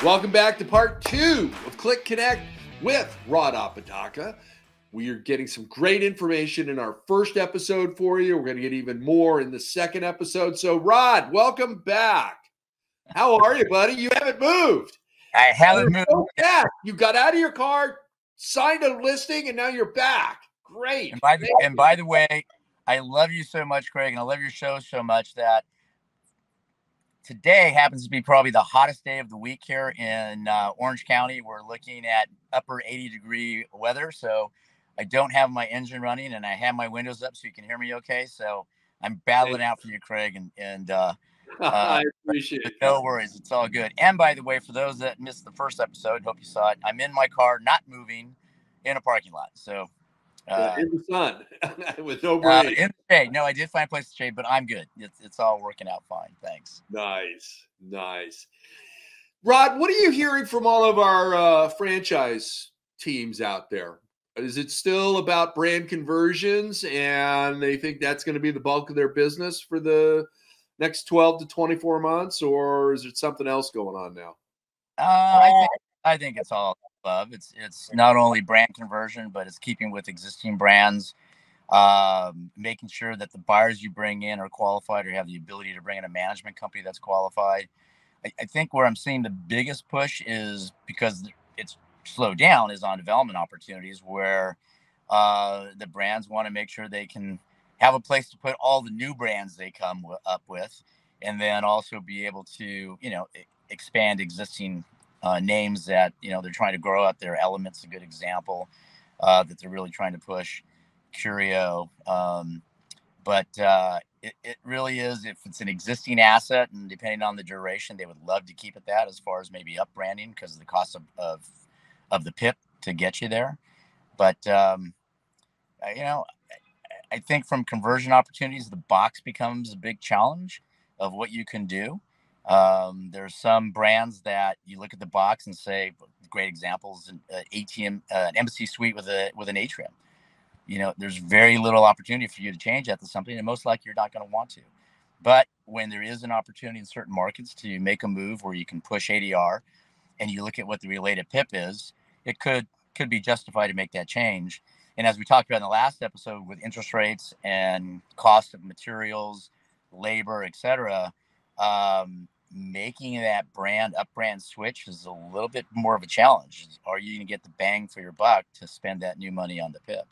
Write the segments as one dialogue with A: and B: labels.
A: Welcome back to part 2 of CLIC Connect with Rod Apodaca. We are getting some great information in our first episode for you. We're going to get even more in the second episode. So, Rod, welcome back. How are you, buddy? You haven't moved.
B: I haven't moved.
A: So back. You got out of your car, signed a listing, and now you're back. Great.
B: And by the way, I love you so much, Craig, and I love your show so much that today happens to be probably the hottest day of the week here in Orange County. We're looking at upper 80-degree weather, so I don't have my engine running, and I have my windows up so you can hear me okay. So I'm battling out for you, Craig, and
A: I appreciate it.
B: No worries. It's all good. And by the way, for those that missed the first episode, hope you saw it. I'm in my car, not moving, in a parking lot. So
A: in the sun with no rain.
B: In the shade. No, I did find a place to shade, but I'm good. It's all working out fine. Thanks.
A: Nice. Rod, what are you hearing from all of our franchise teams out there? Is it still about brand conversions and they think that's going to be the bulk of their business for the next 12 to 24 months, or is it something else going on now?
B: I think it's all above. It's not only brand conversion, but it's keeping with existing brands, making sure that the buyers you bring in are qualified or have the ability to bring in a management company that's qualified. I think where I'm seeing the biggest push is because it's slowed down is on development opportunities where the brands want to make sure they can have a place to put all the new brands they come up with, and then also be able to, expand existing names that, they're trying to grow out their Element's a good example that they're really trying to push. Curio. But it really is, if it's an existing asset and depending on the duration, they would love to keep it that as far as maybe up branding because of the cost of the PIP to get you there. But, I think from conversion opportunities, the box becomes a big challenge of what you can do. There's some brands that you look at the box and say, great examples, an embassy suite with an atrium. There's very little opportunity for you to change that to something, and most likely you're not going to want to. But when there is an opportunity in certain markets to make a move where you can push ADR, and you look at what the related PIP is, it could be justified to make that change. And as we talked about in the last episode with interest rates and cost of materials, labor, et cetera, making that up brand switch is a little bit more of a challenge. Are you going to get the bang for your buck to spend that new money on the PIP?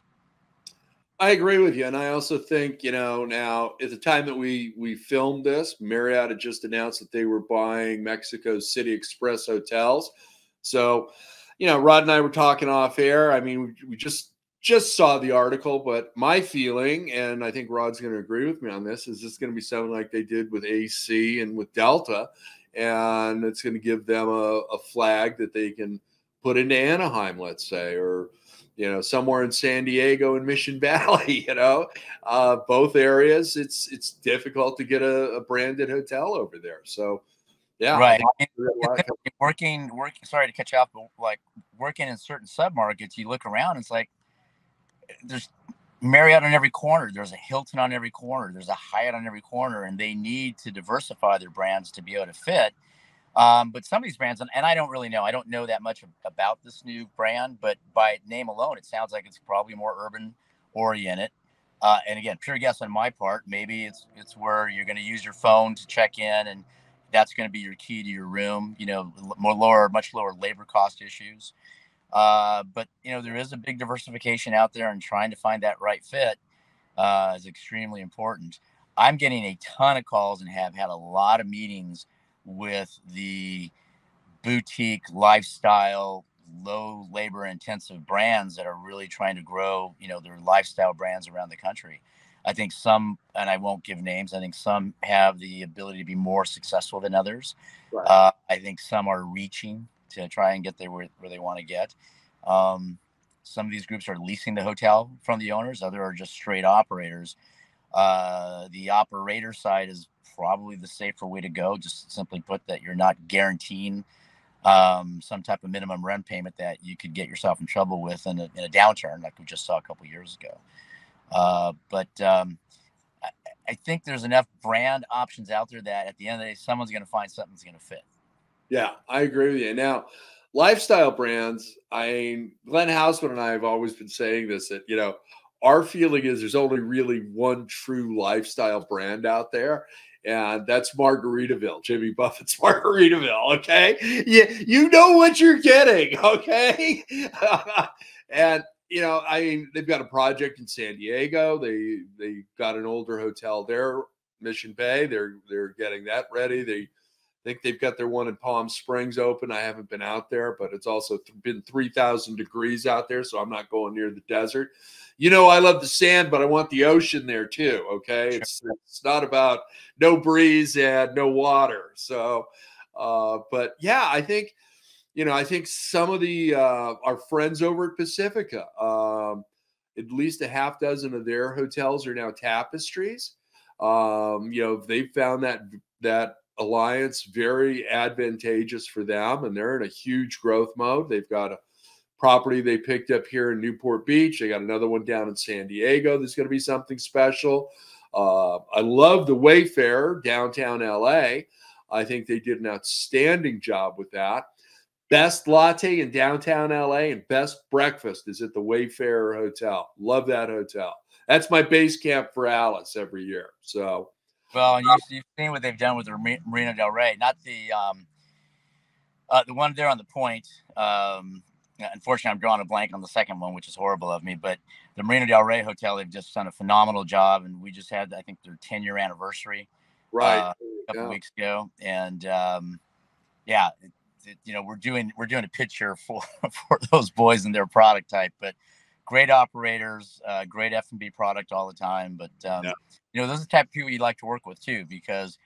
A: I agree with you. And I also think, now at the time that we filmed this, Marriott had just announced that they were buying Mexico City Express Hotels. So, Rod and I were talking off air. I mean, we just saw the article, but my feeling, and I think Rod's going to agree with me on this, is this going to be something like they did with AC and with Delta, and it's going to give them a flag that they can put into Anaheim, let's say, or somewhere in San Diego and Mission Valley. Both areas, it's difficult to get a branded hotel over there. So, yeah,
B: right. Working. Sorry to cut you off, but like working in certain submarkets, you look around, it's like there's Marriott on every corner. There's a Hilton on every corner. There's a Hyatt on every corner, and they need to diversify their brands to be able to fit. But some of these brands, and I don't really know, I don't know that much about this new brand, but by name alone, it sounds like it's probably more urban oriented. And again, pure guess on my part, maybe it's where you're going to use your phone to check in, and that's going to be your key to your room, much lower labor cost issues. But there is a big diversification out there, and trying to find that right fit is extremely important. I'm getting a ton of calls and have had a lot of meetings with the boutique lifestyle, low labor intensive brands that are really trying to grow, their lifestyle brands around the country. I think some, and I won't give names, I think some have the ability to be more successful than others. Right. I think some are reaching to try and get there where they want to get. Some of these groups are leasing the hotel from the owners. Others are just straight operators. The operator side is probably the safer way to go. Just simply put, that you're not guaranteeing some type of minimum rent payment that you could get yourself in trouble with in a downturn like we just saw a couple of years ago. But I think there's enough brand options out there that at the end of the day, someone's going to find something that's going to fit.
A: Yeah, I agree with you. Now, lifestyle brands, I mean, Glenn Houseman and I have always been saying this, that, our feeling is there's only really one true lifestyle brand out there, and that's Margaritaville, Jimmy Buffett's Margaritaville. Okay. You know what you're getting. Okay. And, I mean, they've got a project in San Diego. They got an older hotel there, Mission Bay. They're getting that ready. They think they've got their one in Palm Springs open. I haven't been out there, but it's also been 3,000 degrees out there, so I'm not going near the desert. I love the sand, but I want the ocean there too. Okay,
B: Sure.
A: it's not about no breeze and no water. So, but yeah, I think some of the our friends over at Pacifica, at least a half dozen of their hotels are now Tapestries. They've found that alliance very advantageous for them, and they're in a huge growth mode. They've got a property they picked up here in Newport Beach. They got another one down in San Diego. There's going to be something special. I love the Wayfarer downtown LA. I think they did an outstanding job with that. Best latte in downtown LA and best breakfast is at the Wayfarer Hotel. Love that hotel. That's my base camp for Alice every year. So,
B: well, and you've seen what they've done with the Marina Del Rey, not the one there on the Point. Unfortunately, I'm drawing a blank on the second one, which is horrible of me. But the Marina Del Rey Hotel, they've just done a phenomenal job, and we just had, I think, their 10-year anniversary
A: right,
B: a couple weeks ago, and yeah, we're doing a picture for those boys and their product type, but great operators, great F&B product all the time. But those are the type of people you like to work with too, because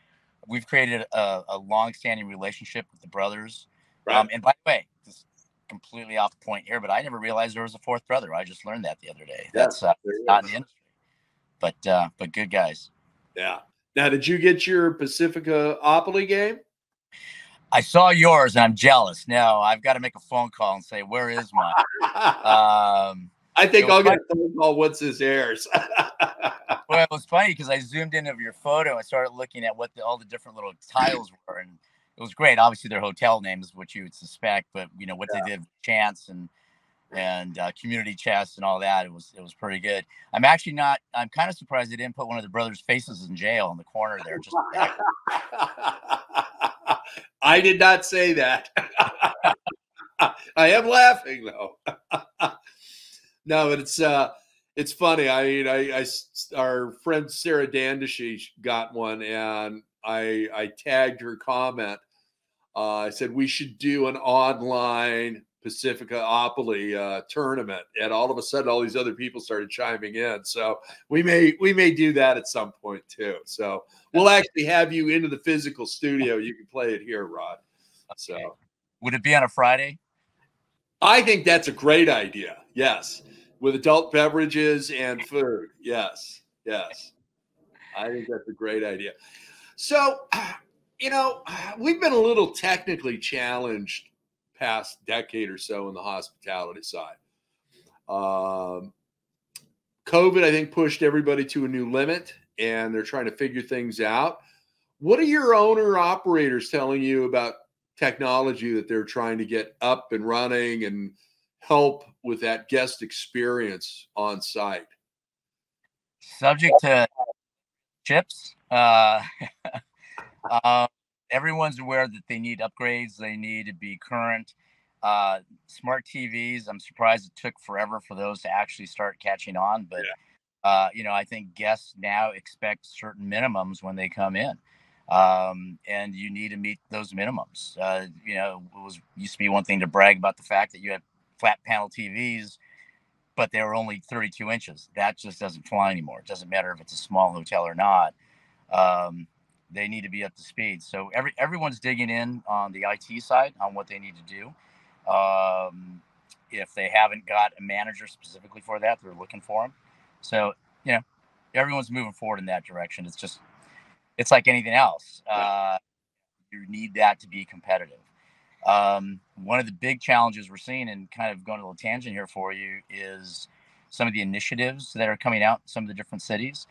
B: we've created a long-standing relationship with the brothers.
A: right.
B: And by the way, this is completely off the point here, but I never realized there was a fourth brother. I just learned that the other day. That's not in the industry, but good guys.
A: Yeah. Now, did you get your Pacificaopoly game?
B: I saw yours and I'm jealous. Now I've got to make a phone call and say, where is mine?
A: I think I'll get a phone call once this airs.
B: Well, it was funny because I zoomed in of your photo and started looking at what all the different little tiles were, and it was great. Obviously, their hotel names, which you would suspect, but what they did with chants and community chests and all that, it was pretty good. I'm kind of surprised they didn't put one of the brothers' faces in jail in the corner there. Just
A: I did not say that. I am laughing though. No, but it's funny. I mean, our friend Sarah Dandishi got one, and I tagged her comment. I said we should do an online Pacificaopoly tournament, and all of a sudden, all these other people started chiming in. So we may do that at some point too. So we'll actually have you into the physical studio. You can play it here, Rod.
B: Okay.
A: So
B: would it be on a Friday?
A: I think that's a great idea. Yes. With adult beverages and food. Yes. I think that's a great idea. So, we've been a little technically challenged past decade or so in the hospitality side. COVID, I think, pushed everybody to a new limit, and they're trying to figure things out. What are your owner operators telling you about technology that they're trying to get up and running and help with that guest experience on site?
B: Subject to chips. Everyone's aware that they need upgrades. They need to be current. Smart TVs, I'm surprised it took forever for those to actually start catching on. But, I think guests now expect certain minimums when they come in. And you need to meet those minimums. It used to be one thing to brag about the fact that you had flat panel TVs, but they were only 32 inches. That just doesn't fly anymore. It doesn't matter if it's a small hotel or not. They need to be up to speed. So everyone's digging in on the IT side on what they need to do. If they haven't got a manager specifically for that, they're looking for them. So, everyone's moving forward in that direction. It's like anything else. You need that to be competitive. One of the big challenges we're seeing, and kind of going a little tangent here for you, is some of the initiatives that are coming out in some of the different cities.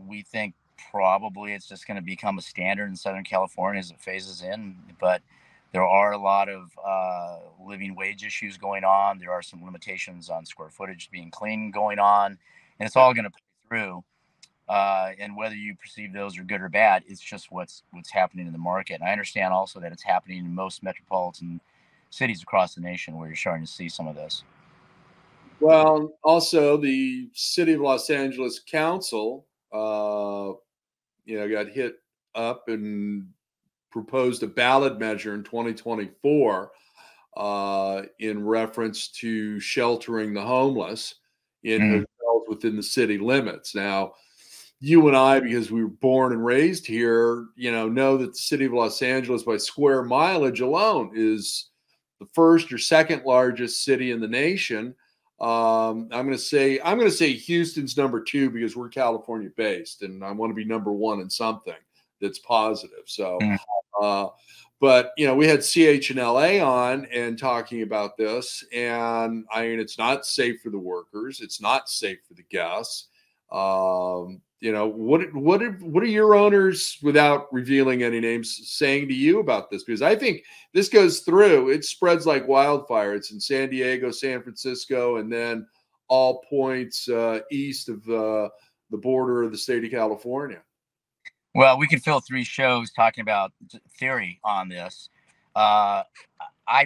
B: We think probably it's just going to become a standard in Southern California as it phases in. But there are a lot of living wage issues going on. There are some limitations on square footage being clean going on, and it's all going to play through. And whether you perceive those are good or bad, it's just what's happening in the market. And I understand also that it's happening in most metropolitan cities across the nation where you're starting to see some of this.
A: Well, also the City of Los Angeles Council, got hit up and proposed a ballot measure in 2024 in reference to sheltering the homeless in hotels within the city limits. Now, you and I, because we were born and raised here, know that the City of Los Angeles, by square mileage alone, is the first or second largest city in the nation. I'm going to say Houston's number 2 because we're California based, and I want to be number 1 in something that's positive. So, but we had CHNLA on and talking about this, and I mean, it's not safe for the workers. It's not safe for the guests. What are your owners, without revealing any names, saying to you about this? Because I think this goes through, it spreads like wildfire. It's in San Diego, San Francisco, and then all points east of the border of the state of California.
B: Well, we could fill 3 shows talking about theory on this. I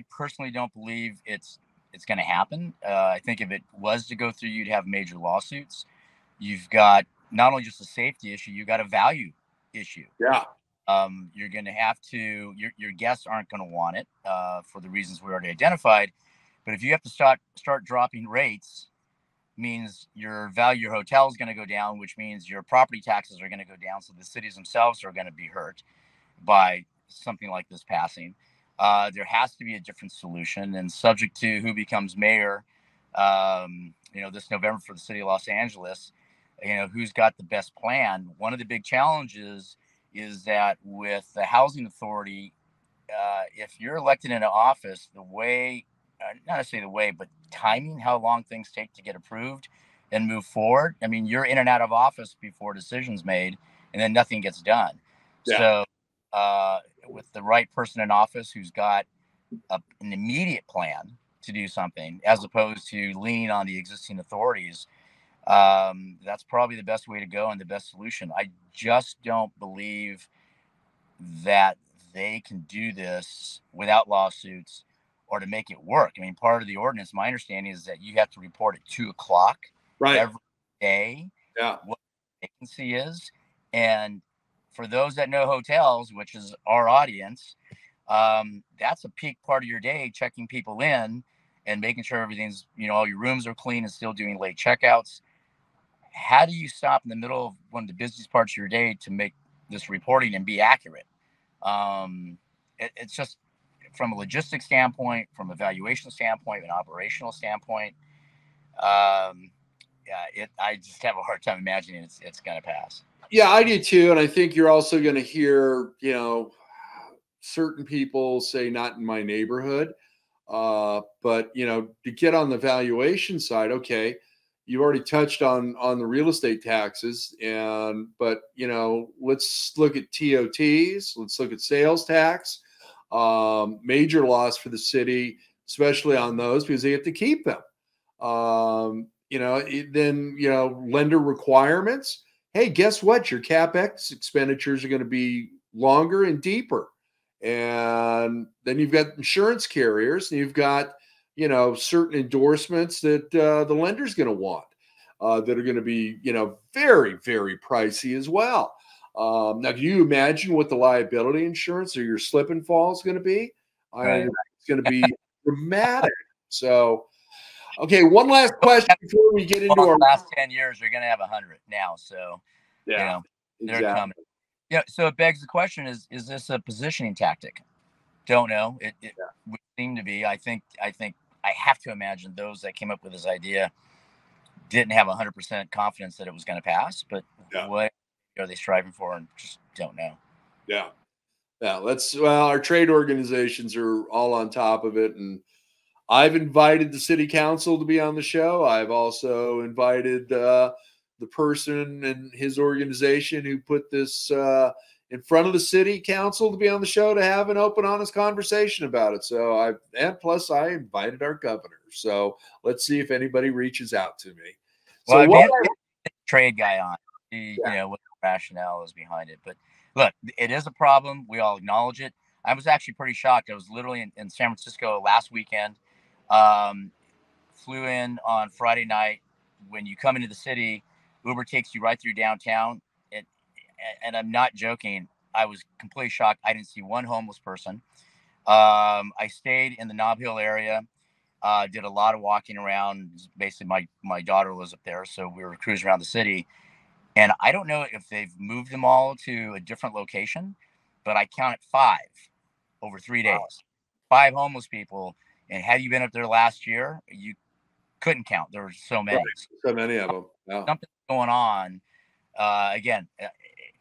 B: personally don't believe it's going to happen. I think if it was to go through, you'd have major lawsuits. You've got not only just a safety issue, you've got a value issue.
A: Yeah.
B: You're going to have to, your guests aren't going to want it for the reasons we already identified. But if you have to start dropping rates, means your value, your hotel is going to go down, which means your property taxes are going to go down. So the cities themselves are going to be hurt by something like this passing. There has to be a different solution, and subject to who becomes mayor, this November for the city of Los Angeles, who's got the best plan. One of the big challenges is that with the housing authority, if you're elected into office, the way, not necessarily the way, but timing, how long things take to get approved and move forward. I mean, you're in and out of office before decisions made, and then nothing gets done. Yeah. So with the right person in office who's got an immediate plan to do something, as opposed to leaning on the existing authorities, that's probably the best way to go and the best solution. I just don't believe that they can do this without lawsuits or to make it work. I mean, part of the ordinance, my understanding is that you have to report at 2:00 every day what the vacancy is. And for those that know hotels, which is our audience, that's a peak part of your day, checking people in and making sure everything's, all your rooms are clean and still doing late checkouts. How do you stop in the middle of one of the busiest parts of your day to make this reporting and be accurate? It's just, from a logistics standpoint, from a valuation standpoint, an operational standpoint, I just have a hard time imagining it's going to pass.
A: Yeah, I do too. And I think you're also going to hear, certain people say not in my neighborhood. But, to get on the valuation side, okay, you've already touched on the real estate taxes, but let's look at TOTs. Let's look at sales tax. Major loss for the city, especially on those, because they have to keep them. Then lender requirements. Hey, guess what? Your CapEx expenditures are going to be longer and deeper. And then you've got insurance carriers, and you've got certain endorsements that the lender's going to want that are going to be very, very pricey as well. Now, can you imagine what the liability insurance or your slip and fall is going to be? Right. It's going to be dramatic. So, okay, one last question before we get into our
B: last 10 years. You're going to have 100 now. So, they're coming. Yeah. So it begs the question: Is this a positioning tactic? Don't know. It would seem to be. I think I have to imagine those that came up with this idea didn't have 100% confidence that it was going to pass. But what are they striving for? And just don't know.
A: Yeah. Our trade organizations are all on top of it, and I've invited the city council to be on the show. I've also invited the person and his organization who put this in front of the city council to be on the show to have an open, honest conversation about it. So plus I invited our governor. So let's see if anybody reaches out to me.
B: Well,
A: So what
B: trade guy on, you know, what the rationale is behind it. But look, it is a problem. We all acknowledge it. I was actually pretty shocked. I was literally in San Francisco last weekend. Flew in on Friday night. When you come into the city, Uber takes you right through downtown. And I'm not joking. I was completely shocked. I didn't see one homeless person. I stayed in the Nob Hill area. Did a lot of walking around. Basically, my daughter lives up there, so we were cruising around the city. And I don't know if they've moved them all to a different location, but I counted 5 over 3 days. Wow. 5 homeless people. And had you been up there last year, you couldn't count. There were so many.
A: Right. So many of them. Wow.
B: Something's going on. Again,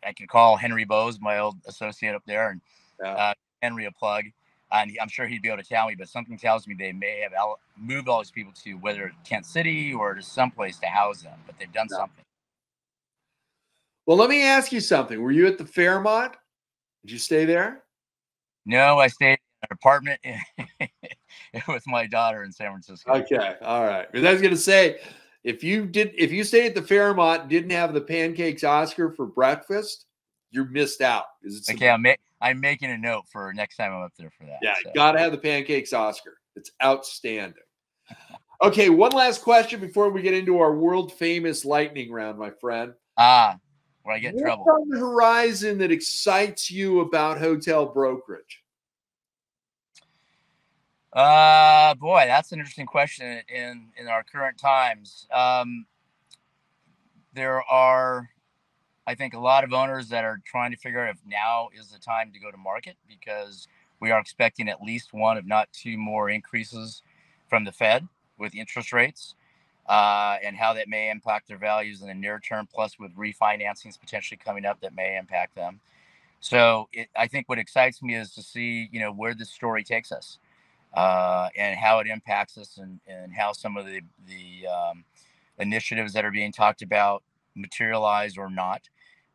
B: I can call Henry Bowes, my old associate up there, and Henry a plug. And I'm sure he'd be able to tell me, but something tells me they may have moved all these people to whether Kent City or to someplace to house them, but they've done something.
A: Well, let me ask you something. Were you at the Fairmont? Did you stay there?
B: No, I stayed in an apartment with my daughter in San Francisco.
A: Okay. All right. Because I was going to say, if you stayed at the Fairmont, didn't have the pancakes Oscar for breakfast, you missed out.
B: Okay, I'm making a note for next time I'm up there for that.
A: Yeah, so. Got to have the pancakes Oscar. It's outstanding. Okay, one last question before we get into our world famous lightning round, my friend.
B: Where I get in trouble.
A: What's on the horizon that excites you about hotel brokerage?
B: Boy, that's an interesting question in our current times. There are, I think, a lot of owners that are trying to figure out if now is the time to go to market, because we are expecting at least 1, if not 2 more increases from the Fed with interest rates, and how that may impact their values in the near term, plus with refinancings potentially coming up that may impact them. So I think what excites me is to see, you know, where this story takes us, and how it impacts us, and how some of the initiatives that are being talked about materialize or not.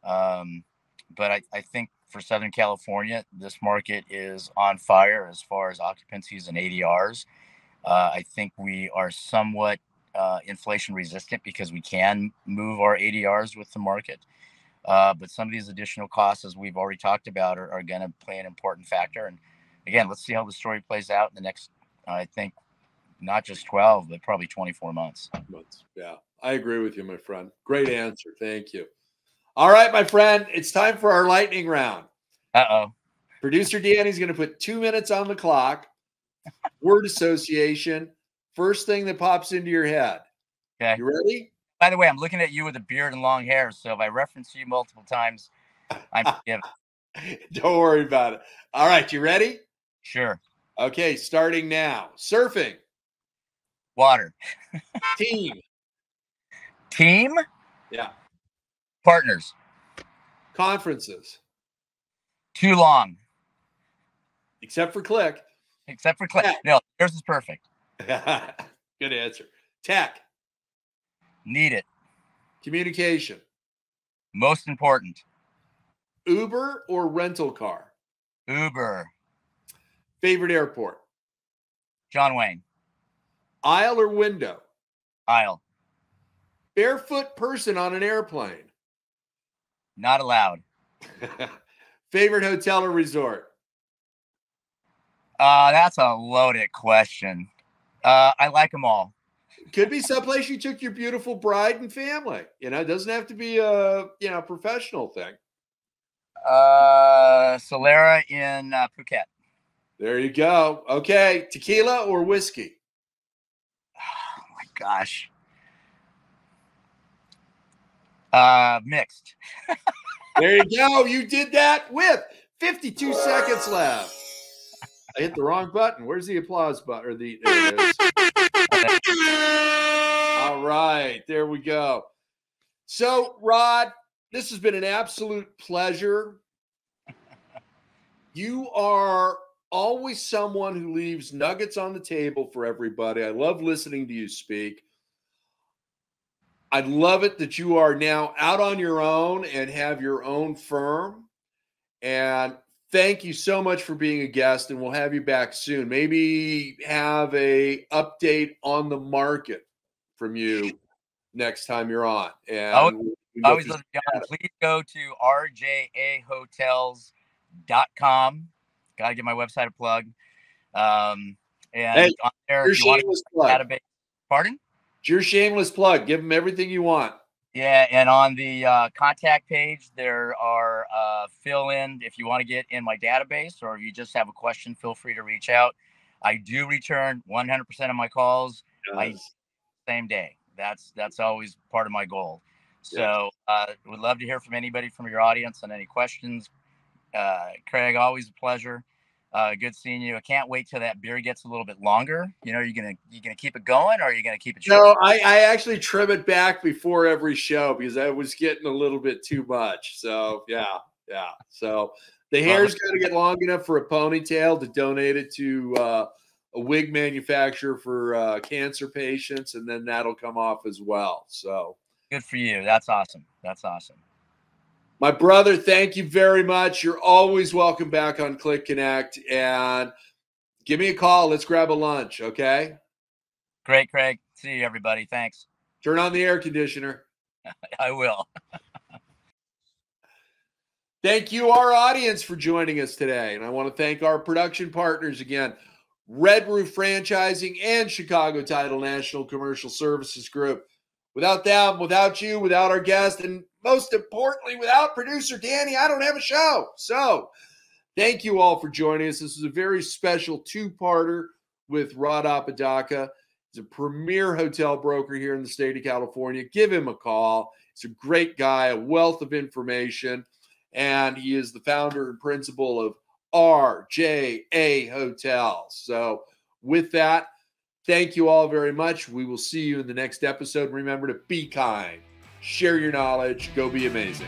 B: But I think for Southern California, this market is on fire as far as occupancies and ADRs. I think we are somewhat inflation resistant because we can move our ADRs with the market. But some of these additional costs, as we've already talked about, are going to play an important factor. And again, let's see how the story plays out in the next, I think, not just 12, but probably 24 months.
A: Yeah, I agree with you, my friend. Great answer. Thank you. All right, my friend, it's time for our lightning round.
B: Uh-oh.
A: Producer Danny's going to put 2 minutes on the clock. Word association. First thing that pops into your head.
B: Okay.
A: You ready?
B: By the way, I'm looking at you with a beard and long hair, so if I reference you multiple times, I'm forgiven.
A: Don't worry about it. All right, you ready?
B: Sure.
A: Okay, starting now. Surfing.
B: Water.
A: Team.
B: Team?
A: Yeah.
B: Partners.
A: Conferences.
B: Too long.
A: Except for CLIC.
B: Except for CLIC. No, yours is perfect.
A: Good answer. Tech.
B: Need it.
A: Communication.
B: Most important.
A: Uber or rental car?
B: Uber.
A: Favorite airport?
B: John Wayne.
A: Aisle or window?
B: Aisle.
A: Barefoot person on an airplane?
B: Not allowed.
A: Favorite hotel or resort?
B: That's a loaded question. I like them all.
A: Could be someplace you took your beautiful bride and family. You know, it doesn't have to be a professional thing.
B: Solera in Phuket.
A: There you go. Okay, tequila or whiskey?
B: Oh my gosh. Mixed.
A: There you go. You did that with 52 seconds left. I hit the wrong button. Where's the applause button? Or there it is. All right, there we go. So, Rod, this has been an absolute pleasure. You are always someone who leaves nuggets on the table for everybody. I love listening to you speak. I love it that you are now out on your own and have your own firm. And thank you so much for being a guest, and we'll have you back soon. Maybe have a update on the market from you next time you're on. And
B: I always love to be on. Please go to rjahotels.com. Got to give my website a plug. And
A: hey,
B: on there,
A: your
B: if you want
A: shameless
B: to
A: plug.
B: database, pardon?
A: It's your shameless plug. Give them everything you want.
B: Yeah, and on the contact page, there are fill-in if you want to get in my database, or if you just have a question, feel free to reach out. I do return 100% of my calls.
A: Yes.
B: Same day. That's always part of my goal. So would love to hear from anybody from your audience and any questions. Craig, always a pleasure. Good seeing you. I can't wait till that beer gets a little bit longer. You know, you gonna keep it going, or are you gonna keep it short?
A: No, I actually trim it back before every show because I was getting a little bit too much. So yeah. So the hair's got to get long enough for a ponytail to donate it to a wig manufacturer for cancer patients, and then that'll come off as well. So
B: good for you. That's awesome. That's awesome.
A: My brother, thank you very much. You're always welcome back on CLIC Connect, and give me a call. Let's grab a lunch, okay?
B: Great, Craig. See you, everybody. Thanks.
A: Turn on the air conditioner.
B: I will.
A: Thank you, our audience, for joining us today. And I want to thank our production partners again, Red Roof Franchising and Chicago Title National Commercial Services Group. Without them, without you, without our guest, and most importantly, without producer Danny, I don't have a show. So thank you all for joining us. This is a very special two-parter with Rod Apodaca. He's a premier hotel broker here in the state of California. Give him a call. He's a great guy, a wealth of information, and he is the founder and principal of RJA Hotels. So with that, thank you all very much. We will see you in the next episode. Remember to be kind, share your knowledge, go be amazing.